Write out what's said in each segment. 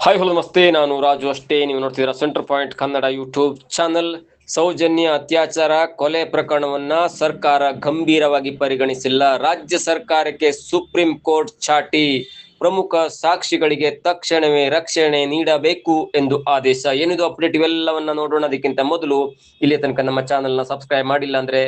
Hi hello ನಮಸ್ತೆ, ನಾನು ರಾಜು ಅಷ್ಟೇ. ನೀವು ನೋಡ್ತಿದ್ದೀರಾ centre point Kannada YouTube channel. Soujanya ಅತ್ಯಾಚಾರ ಕೊಲೆ ಪ್ರಕರಣವನ್ನ ಸರ್ಕಾರ ಗಂಭೀರವಾಗಿ ಪರಿಗಣಿಸಿಲ್ಲ. ರಾಜ್ಯ ಸರ್ಕಾರಕ್ಕೆ ಸುಪ್ರೀಂ ಕೋರ್ಟ್ ಚಾಟಿ. ಪ್ರಮುಖ ಸಾಕ್ಷಿಗಳಿಗೆ ತಕ್ಷಣವೇ ರಕ್ಷಣೆ ನೀಡಬೇಕು ಎಂದು ಆದೇಶ. ಏನಿದು ಅಪ್ಡೇಟ್, ಇವೆಲ್ಲವನ್ನ ನೋಡೋಣ. ಅದಕ್ಕಿಂತ ಮೊದಲು ಇಲ್ಲಿ ತನಕ ನಮ್ಮ ಚಾನೆಲ್ ನ ಸಬ್ಸ್ಕ್ರೈಬ್ ಮಾಡಿಲ್ಲ ಅಂದ್ರೆ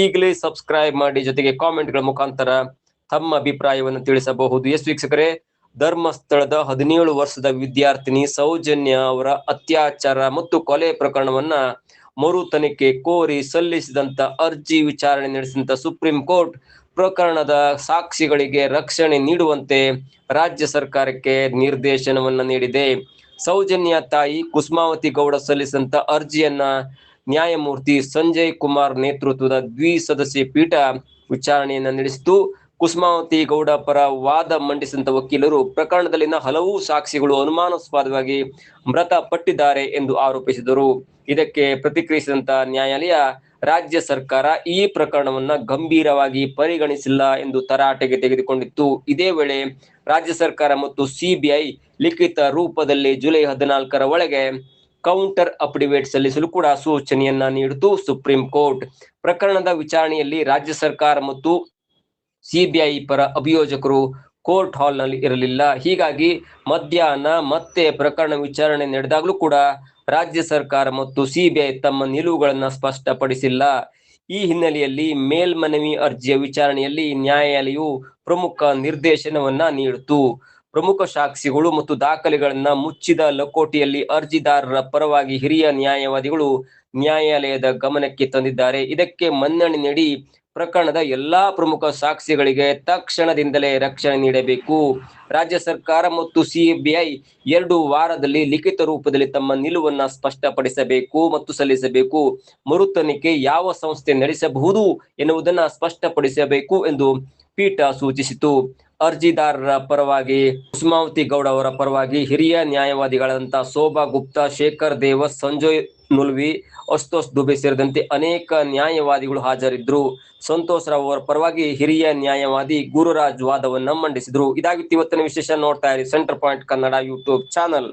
ಈಗಲೇ ಸಬ್ಸ್ಕ್ರೈಬ್ ಮಾಡಿ, ಜೊತೆಗೆ ಕಾಮೆಂಟ್ಗಳ ಮುಖಾಂತರ ತಮ್ಮ ಅಭಿಪ್ರಾಯವನ್ನು ತಿಳಿಸಬಹುದು. ಎಸ್ ವೀಕ್ಷಕರೇ, ಧರ್ಮಸ್ಥಳದ 17 ವರ್ಷದ ವಿದ್ಯಾರ್ಥಿನಿ ಸೌಜನ್ಯ ಅವರ ಅತ್ಯಾಚಾರ ಮತ್ತು ಕೊಲೆ ಪ್ರಕರಣವನ್ನ ಮರು ತನಿಖೆ ಕೋರಿ ಸಲ್ಲಿಸಿದಂತ ಅರ್ಜಿ ವಿಚಾರಣೆ ನಡೆಸಿದಂತ ಸುಪ್ರೀಂ ಕೋರ್ಟ್ ಪ್ರಕರಣದ ಸಾಕ್ಷಿಗಳಿಗೆ ರಕ್ಷಣೆ ನೀಡುವಂತೆ ರಾಜ್ಯ ಸರ್ಕಾರಕ್ಕೆ ನಿರ್ದೇಶನವನ್ನ ನೀಡಿದೆ. ಸೌಜನ್ಯ ತಾಯಿ ಕುಸುಮಾವತಿ ಗೌಡ ಸಲ್ಲಿಸಿದಂತ ಅರ್ಜಿಯನ್ನ ನ್ಯಾಯಮೂರ್ತಿ ಸಂಜಯ್ ಕುಮಾರ್ ನೇತೃತ್ವದ ದ್ವಿಸದಸ್ಯ ಪೀಠ ವಿಚಾರಣೆಯನ್ನ ನಡೆಸಿತು. ಕುಸುಮಾವತಿ ಗೌಡ ಪರ ವಾದ ಮಂಡಿಸಿದಂತ ವಕೀಲರು ಪ್ರಕರಣದಲ್ಲಿನ ಹಲವು ಸಾಕ್ಷಿಗಳು ಅನುಮಾನಾಸ್ಪದವಾಗಿ ಮೃತಪಟ್ಟಿದ್ದಾರೆ ಎಂದು ಆರೋಪಿಸಿದರು. ಇದಕ್ಕೆ ಪ್ರತಿಕ್ರಿಯಿಸಿದಂತ ನ್ಯಾಯಾಲಯ, ರಾಜ್ಯ ಸರ್ಕಾರ ಈ ಪ್ರಕರಣವನ್ನ ಗಂಭೀರವಾಗಿ ಪರಿಗಣಿಸಿಲ್ಲ ಎಂದು ತರಾಟೆಗೆ ತೆಗೆದುಕೊಂಡಿತ್ತು. ಇದೇ ವೇಳೆ ರಾಜ್ಯ ಸರ್ಕಾರ ಮತ್ತು ಸಿಬಿಐ ಲಿಖಿತ ರೂಪದಲ್ಲಿ ಜುಲೈ 14ರ ಒಳಗೆ ಕೌಂಟರ್ ಅಫಿಡವಿಟ್ ಸಲ್ಲಿಸಲು ಕೂಡ ಸೂಚನೆಯನ್ನ ನೀಡಿತು ಸುಪ್ರೀಂ ಕೋರ್ಟ್. ಪ್ರಕರಣದ ವಿಚಾರಣೆಯಲ್ಲಿ ರಾಜ್ಯ ಸರ್ಕಾರ ಮತ್ತು ಸಿಬಿಐ ಪರ ಅಭಿಯೋಜಕರು ಕೋರ್ಟ್ ಹಾಲ್ ನಲ್ಲಿ ಇರಲಿಲ್ಲ. ಹೀಗಾಗಿ ಮಧ್ಯಾಹ್ನ ಮತ್ತೆ ಪ್ರಕರಣ ವಿಚಾರಣೆ ನಡೆದಾಗಲೂ ಕೂಡ ರಾಜ್ಯ ಸರ್ಕಾರ ಮತ್ತು ಸಿಬಿಐ ತಮ್ಮ ನಿಲುವುಗಳನ್ನ ಸ್ಪಷ್ಟಪಡಿಸಿಲ್ಲ. ಈ ಹಿನ್ನೆಲೆಯಲ್ಲಿ ಮೇಲ್ಮನವಿ ಅರ್ಜಿಯ ವಿಚಾರಣೆಯಲ್ಲಿ ನ್ಯಾಯಾಲಯವು ಪ್ರಮುಖ ನಿರ್ದೇಶನವನ್ನ ನೀಡಿತು. ಪ್ರಮುಖ ಸಾಕ್ಷಿಗಳು ಮತ್ತು ದಾಖಲೆಗಳನ್ನ ಮುಚ್ಚಿದ ಲಕೋಟೆಯಲ್ಲಿ ಅರ್ಜಿದಾರರ ಪರವಾಗಿ ಹಿರಿಯ ನ್ಯಾಯವಾದಿಗಳು ನ್ಯಾಯಾಲಯದ ಗಮನಕ್ಕೆ ತಂದಿದ್ದಾರೆ. ಇದಕ್ಕೆ ಮನ್ನಣೆ ನೀಡಿ ಪ್ರಕರಣದ ಎಲ್ಲಾ ಪ್ರಮುಖ ಸಾಕ್ಷಿಗಳಿಗೆ ತಕ್ಷಣದಿಂದಲೇ ರಕ್ಷಣೆ ನೀಡಬೇಕು. ರಾಜ್ಯ ಸರ್ಕಾರ ಮತ್ತು ಸಿಬಿಐ 2 ವಾರದಲ್ಲಿ ಲಿಖಿತ ರೂಪದಲ್ಲಿ ತಮ್ಮ ನಿಲುವನ್ನ ಸ್ಪಷ್ಟಪಡಿಸಬೇಕು ಮತ್ತು ಸಲ್ಲಿಸಬೇಕು. ಮರು ತನಿಖೆ ಯಾವ ಸಂಸ್ಥೆ ನಡೆಸಬಹುದು ಎನ್ನುವುದನ್ನ ಸ್ಪಷ್ಟಪಡಿಸಬೇಕು ಎಂದು ಪೀಠ ಸೂಚಿಸಿತು. ಅರ್ಜಿದಾರರ ಪರವಾಗಿ ಕುಸುಮಾವತಿ ಗೌಡ ಅವರ ಪರವಾಗಿ ಹಿರಿಯ ನ್ಯಾಯವಾದಿಗಳಾದಂತಹ ಶೋಭಾ ಗುಪ್ತಾ, ಶೇಖರ್ ದೇವಸ್, ಸಂಜಯ್ ನುಲ್ವಿ, ಅಸ್ತೋಷ್ ದುಬೆ ಸೇರಿದಂತೆ ಅನೇಕ ನ್ಯಾಯವಾದಿಗಳು ಹಾಜರಿದ್ದರು. ಸಂತೋಷ್ ರಾವ್ ಅವರ ಪರವಾಗಿ ಹಿರಿಯ ನ್ಯಾಯವಾದಿ ಗುರುರಾಜ್ ವಾದವನ್ನ ಮಂಡಿಸಿದ್ರು. ಇದಾಗಿತ್ತು ಇವತ್ತಿನ ವಿಶೇಷ. ನೋಡ್ತಾ ಇರಿ centre point Kannada YouTube channel.